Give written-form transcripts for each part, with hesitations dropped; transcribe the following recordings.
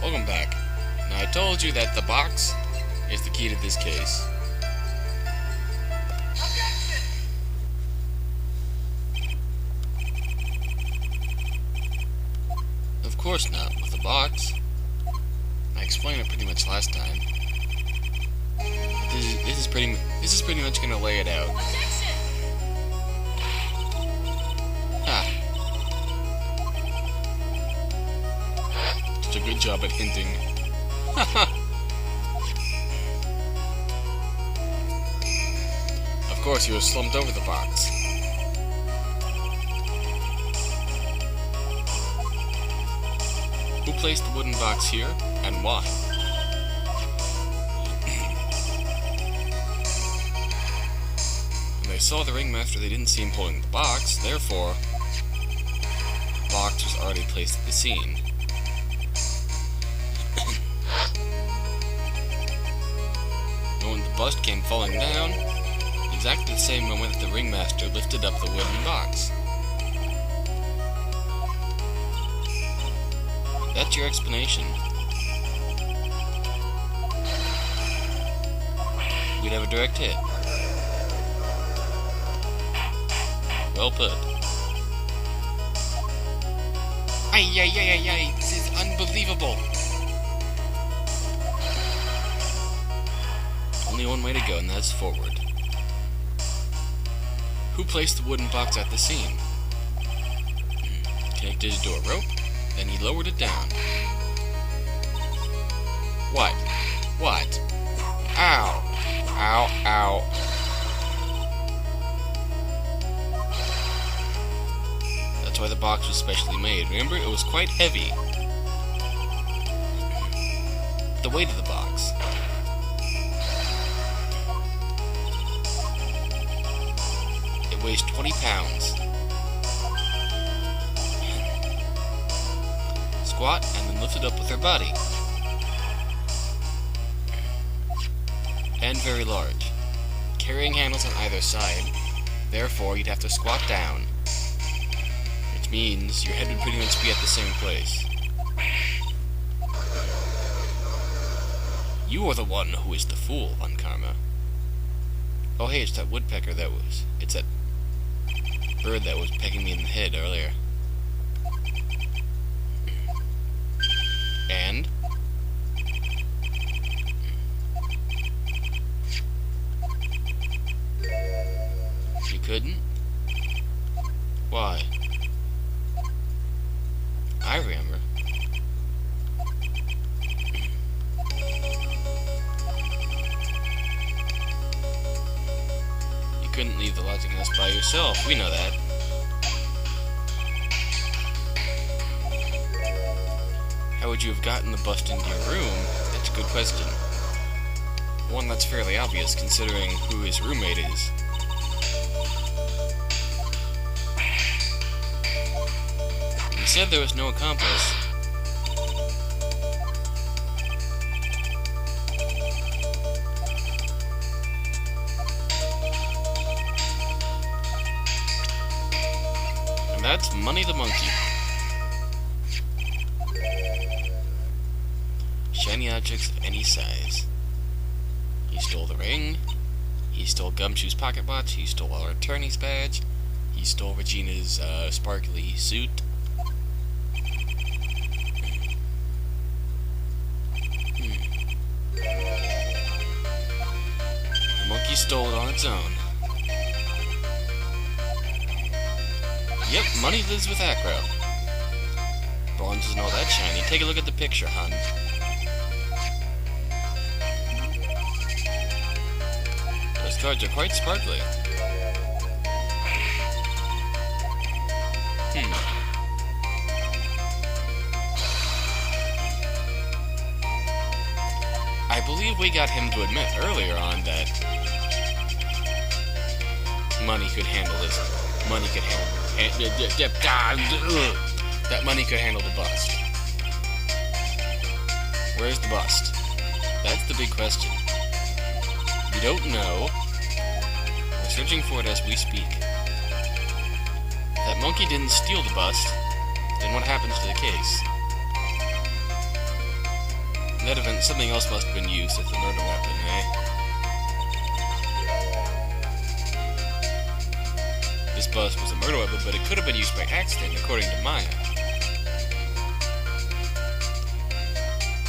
Welcome back. Now I told you that the box is the key to this case. Of course not, with the box. I explained it pretty much last time. This is pretty much gonna lay it out. Ha. Such a good job at hinting. Of course, you were slumped over the box. Who placed the wooden box here, and why? When they saw the ringmaster, they didn't see him holding the box, therefore, the box was already placed at the scene. And when the bust came falling down, exactly the same moment that the ringmaster lifted up the wooden box. That's your explanation. We'd have a direct hit. Well put. Ay, ay, ay, ay, ay, this is unbelievable. Only one way to go, and that's forward. Who placed the wooden box at the scene? Connected it to a rope, then he lowered it down. What? What? Ow! Ow, ow. That's why the box was specially made. Remember, it was quite heavy. The weight of the box. It weighs 20 pounds. Squat and then lift it up with their body. And very large. Carrying handles on either side. Therefore, you'd have to squat down. Which means your head would pretty much be at the same place. You are the one who is the fool, Von Karma. Oh hey, it's that woodpecker it's that bird that was pecking me in the head earlier. And? You couldn't? Why? I remember. You couldn't leave the lodging house by yourself, we know that. How would you have gotten the bust into your room? That's a good question. One that's fairly obvious, considering who his roommate is. He said there was no accomplice. And that's Money the Monkey. Shiny objects of any size. He stole the ring. He stole Gumshoe's pocket watch. He stole our attorney's badge. He stole Regina's sparkly suit. The monkey stole it on its own. Yep, money lives with Acro. Bronze isn't all that shiny. Take a look at the picture, hon. Those cards are quite sparkly. I believe we got him to admit earlier on that money could handle this. Money could handle that money could handle the bust. Where's the bust? That's the big question. We don't know. We're searching for it as we speak. If that monkey didn't steal the bust, then what happens to the case? that event, something else must have been used as the murder weapon, eh? This bust was a murder weapon, but it could have been used by accident, according to Maya.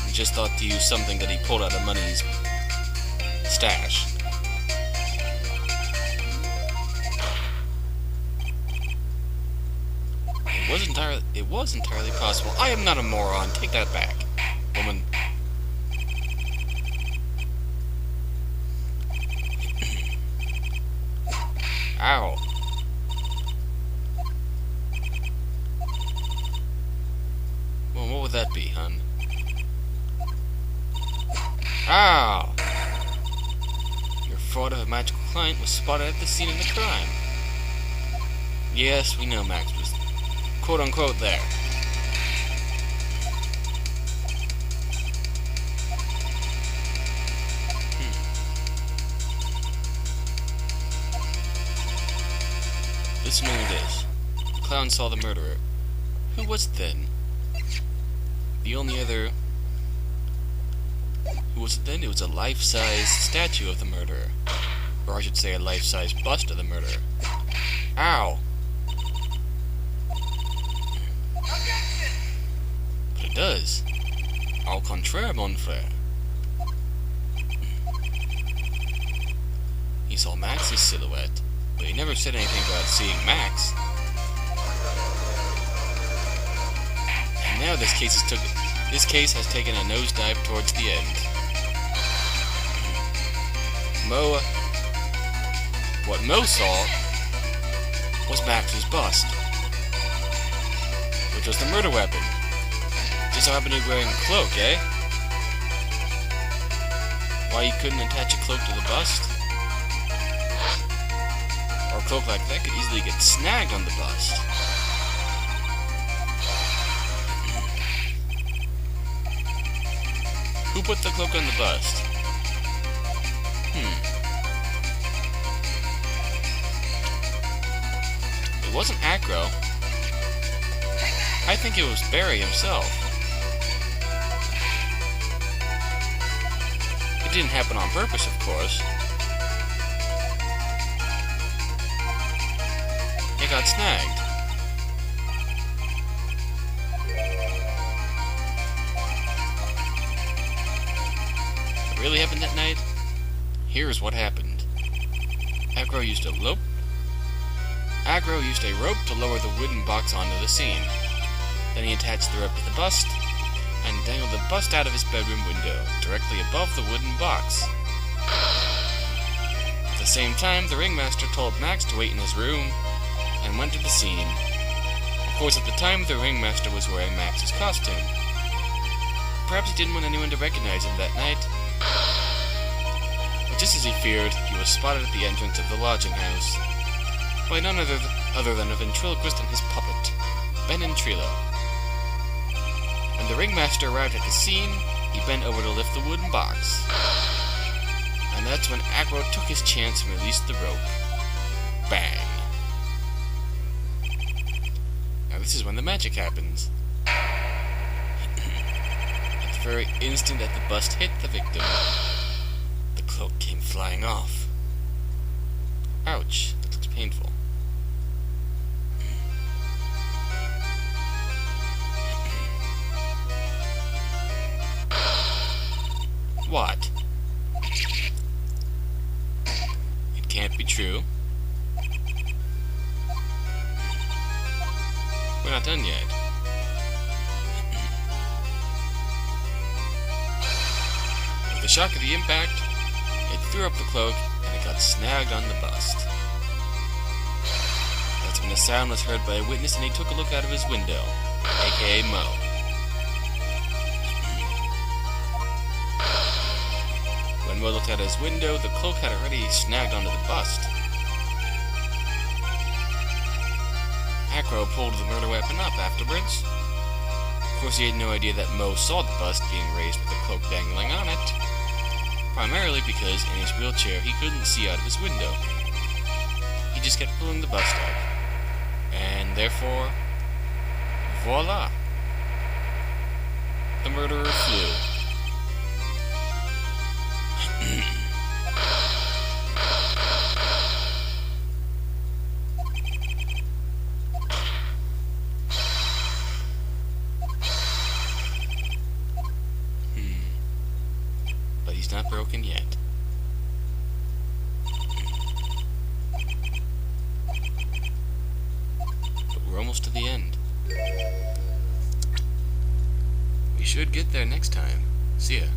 He just thought to use something that he pulled out of Money's stash. It was entirely possible. I am not a moron. Take that back, woman. Ow. Well, what would that be, hun? Ow! Your fraud of a magical client was spotted at the scene of the crime. Yes, we know Max was quote-unquote there. Listen to this. The clown saw the murderer. Who was it then? The only other... Who was it then? It was a life-size statue of the murderer. Or I should say a life-size bust of the murderer. Ow! But it does. Au contraire, mon frère. He saw Max's silhouette, but he never said anything about seeing Max. And now this case has taken a nosedive towards the end. What Mo saw was Max's bust, which was the murder weapon. Just so happened to be wearing a cloak, eh? Why you couldn't attach a cloak to the bust? Or a cloak like that could easily get snagged on the bust. Who put the cloak on the bust? It wasn't Acro. I think it was Barry himself. It didn't happen on purpose, of course. It got snagged. What really happened that night? Here's what happened. Agro used a rope to lower the wooden box onto the scene. Then he attached the rope to the bust and dangled the bust out of his bedroom window, directly above the wooden box. At the same time, the ringmaster told Max to wait in his room and went to the scene. Of course, at the time, the ringmaster was wearing Max's costume. Perhaps he didn't want anyone to recognize him that night. But just as he feared, he was spotted at the entrance of the lodging house by none other than a ventriloquist and his puppet, Ben and Trilo. When the ringmaster arrived at the scene, he bent over to lift the wooden box. And that's when Acro took his chance and released the rope. Bang! Now this is when the magic happens. At the very instant that the bust hit the victim, the cloak came flying off. Ouch, that looks painful. What? It can't be true. We're not done yet. With the shock of the impact, it threw up the cloak and it got snagged on the bust. That's when a sound was heard by a witness and he took a look out of his window, aka Mo. When Mo looked out his window, the cloak had already snagged onto the bust. Acro pulled the murder weapon up afterwards. Of course, he had no idea that Mo saw the bust being raised with the cloak dangling on it, primarily because in his wheelchair he couldn't see out of his window. He just kept pulling the bust up, and therefore, voila! The murderer flew. he's not broken yet. But we're almost to the end. We should get there next time. See ya.